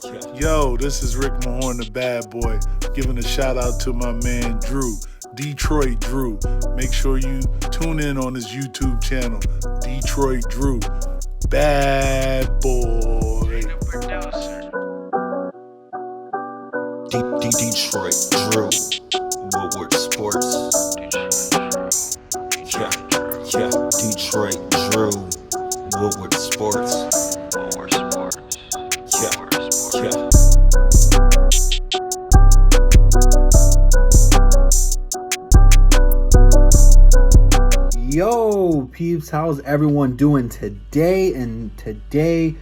Yo, this is Rick Mahorn, the bad boy, giving a shout out to my man Drew, Detroit Drew. Make sure you tune in on his YouTube channel, Detroit Drew, bad boy. Detroit Drew, Woodward Sports. Yeah, Detroit Drew, Woodward Sports. Yeah. Yo, peeps, how's everyone doing today? And today,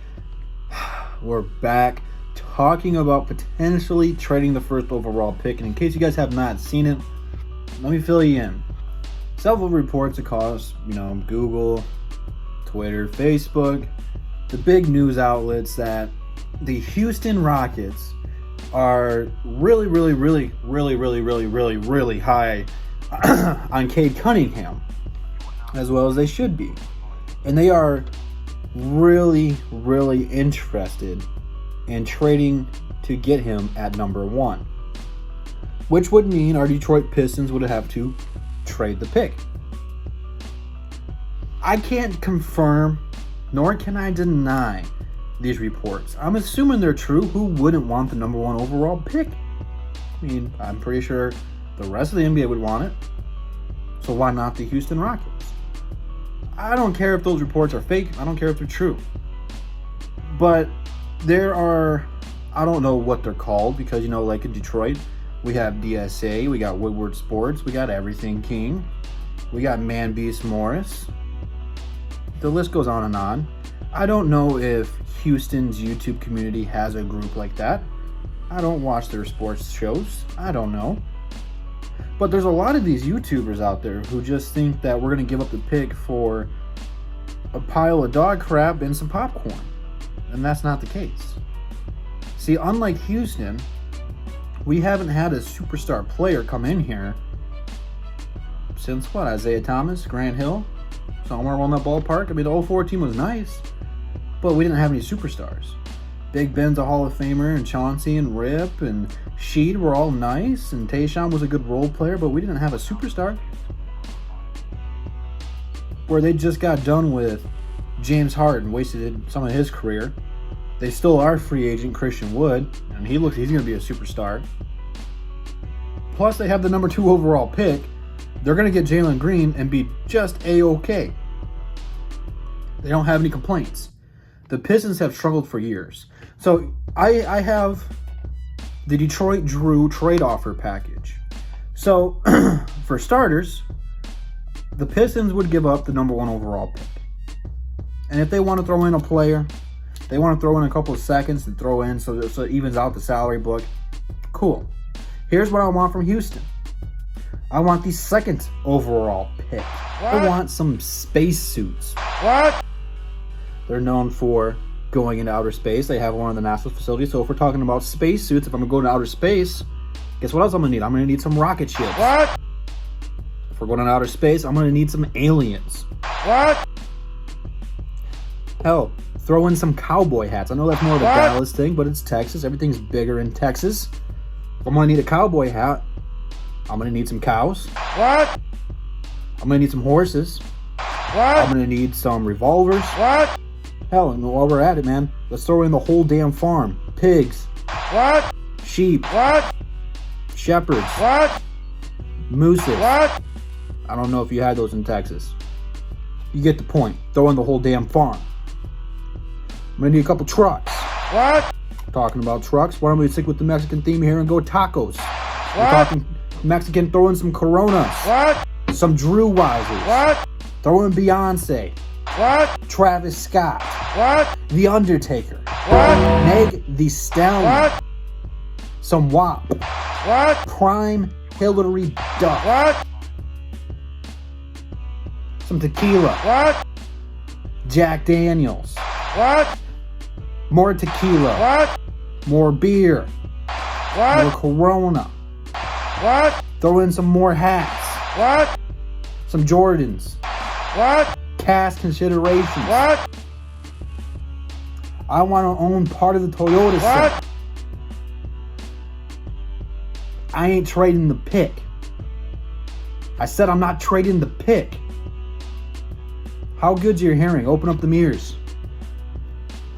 we're back talking about potentially trading the first overall pick. And in case you guys have not seen it, let me fill you in. Several reports across, Google, Twitter, Facebook, the big news outlets that the Houston Rockets are really high on Cade Cunningham, as well as they should be. And they are really interested in trading to get him at number 1, which would mean our Detroit Pistons would have to trade the pick. I can't confirm, nor can I deny these reports. I'm assuming they're true. Who wouldn't want the number 1 overall pick? I mean, I'm pretty sure the rest of the NBA would want it. So why not the Houston Rockets? I don't care if those reports are fake. I don't care if they're true. But there are, I don't know what they're called, because, like in Detroit, we have DSA, we got Woodward Sports, we got Everything King, we got Man Beast Morris. The list goes on and on. I don't know if Houston's YouTube community has a group like that. I don't watch their sports shows. I don't know. But there's a lot of these YouTubers out there who just think that we're going to give up the pick for a pile of dog crap and some popcorn. And that's not the case. See, unlike Houston, we haven't had a superstar player come in here since Isaiah Thomas, Grant Hill, somewhere around that ballpark. I mean, the 04 team was nice, but we didn't have any superstars. Big Ben's a Hall of Famer, and Chauncey and Rip and Sheed were all nice, and Tayshaun was a good role player, but we didn't have a superstar. Where they just got done with James Harden, wasted some of his career. They still are free agent Christian Wood, and he's going to be a superstar. Plus, they have the number 2 overall pick. They're going to get Jalen Green and be just A-okay. They don't have any complaints. The Pistons have struggled for years. So I have the Detroit Drew trade offer package. So for starters, the Pistons would give up the number 1 overall pick. And if they want to throw in a player, they want to throw in a couple of seconds to throw in so it evens out the salary book, cool. Here's what I want from Houston. I want the 2nd overall pick. What? I want some spacesuits. What? They're known for going into outer space. They have one in the NASA facility. So if we're talking about spacesuits, if I'm going to go into outer space, guess what else I'm going to need? I'm going to need some rocket ships. What? If we're going into outer space, I'm going to need some aliens. What? Hell, throw in some cowboy hats. I know that's more of a Dallas thing, but it's Texas. Everything's bigger in Texas. If I'm going to need a cowboy hat, I'm going to need some cows. What? I'm going to need some horses. What? I'm going to need some revolvers. What? Hell, and while we're at it, man, let's throw in the whole damn farm. Pigs. What? Sheep. What? Shepherds. What? Mooses. What? I don't know if you had those in Texas. You get the point. Throw in the whole damn farm. I'm going to need a couple trucks. What? Talking about trucks, why don't we stick with the Mexican theme here and go tacos? What? We're talking Mexican, throw in some Coronas. What? Some Drew Wises. What? Throw in Beyonce. What? Travis Scott. What? The Undertaker. What? Meg the Stallion. What? Some WAP. What? Prime Hillary Duff. What? Some tequila. What? Jack Daniels. What? More tequila. What? More beer. More What? Corona. What? Throw in some more hats. What? Some Jordans. What? Cash considerations. What? I want to own part of the Toyota What? set. I ain't trading the pick. I said I'm not trading the pick. How good's your hearing? Open up the mirrors.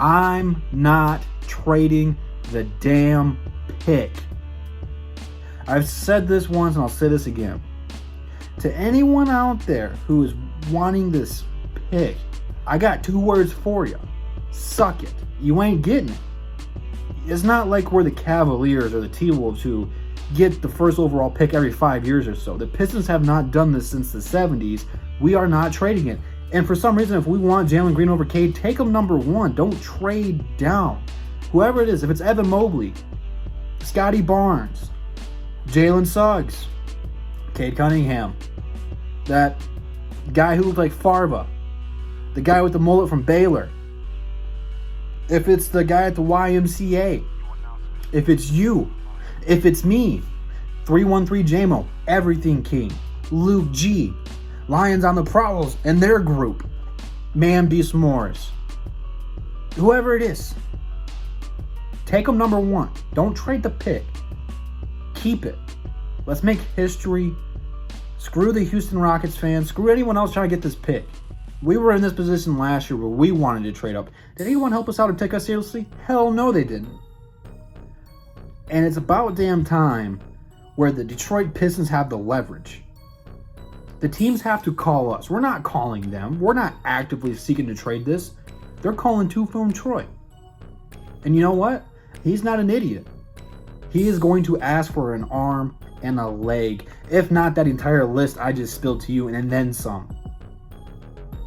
I'm not trading the damn pick. I've said this once and I'll say this again. To anyone out there who is wanting this pick, I got 2 words for you. Suck it. You ain't getting it. It's not like we're the Cavaliers or the T-Wolves who get the first overall pick every 5 years or so. The Pistons have not done this since the 70s. We are not trading it. And for some reason, if we want Jalen Green over Cade, take him number 1. Don't trade down. Whoever it is, if it's Evan Mobley, Scotty Barnes, Jalen Suggs, Cade Cunningham, that guy who looked like Farva, the guy with the mullet from Baylor, if it's the guy at the YMCA, if it's you, if it's me, 313 JMO, Everything King, Luke G, Lions on the Prowls and their group, Man Beast Morris, whoever it is, take them number 1. Don't trade the pick. Keep it. Let's make history. Screw the Houston Rockets fans. Screw anyone else trying to get this pick. We were in this position last year where we wanted to trade up. Did anyone help us out and take us seriously? Hell no, they didn't. And it's about damn time where the Detroit Pistons have the leverage. The teams have to call us. We're not calling them. We're not actively seeking to trade this. They're calling Two-Phone Troy. And you know what? He's not an idiot. He is going to ask for an arm and a leg. If not that entire list I just spilled to you and then some.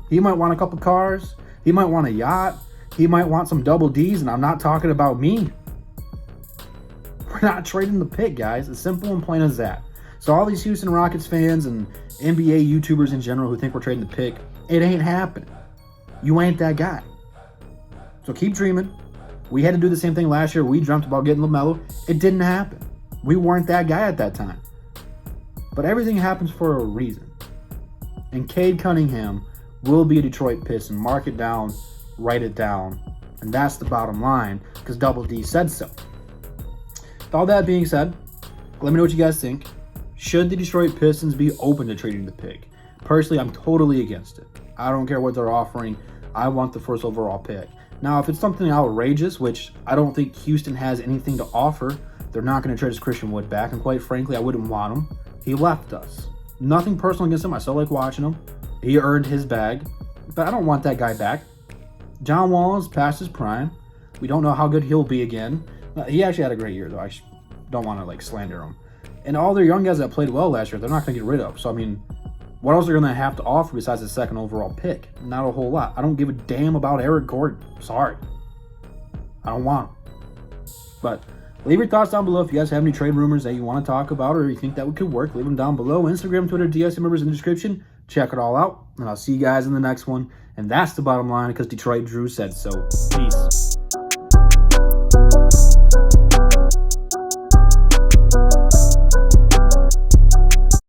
He might want a couple cars. He might want a yacht. He might want some double Ds, and I'm not talking about me. We're not trading the pick, guys. As simple and plain as that. So all these Houston Rockets fans and NBA YouTubers in general who think we're trading the pick, it ain't happening. You ain't that guy. So keep dreaming. We had to do the same thing last year. We dreamt about getting LaMelo. It didn't happen. We weren't that guy at that time. But everything happens for a reason. And Cade Cunningham will be a Detroit Piston. Mark it down. Write it down. And that's the bottom line because Double D said so. With all that being said, let me know what you guys think. Should the Detroit Pistons be open to trading the pick? Personally, I'm totally against it. I don't care what they're offering. I want the first overall pick. Now, if it's something outrageous, which I don't think Houston has anything to offer, they're not going to trade his Christian Wood back. And quite frankly, I wouldn't want him. He left us. Nothing personal against him. I still like watching him. He earned his bag. But I don't want that guy back. John Wall is past his prime. We don't know how good he'll be again. He actually had a great year, though. I don't want to slander him. And all their young guys that played well last year, they're not going to get rid of. So, I mean, what else are they going to have to offer besides the second overall pick? Not a whole lot. I don't give a damn about Eric Gordon. Sorry. I don't want him. But leave your thoughts down below if you guys have any trade rumors that you want to talk about or you think that could work. Leave them down below. Instagram, Twitter, DSM members in the description. Check it all out. And I'll see you guys in the next one. And that's the bottom line because Detroit Drew said so. Peace.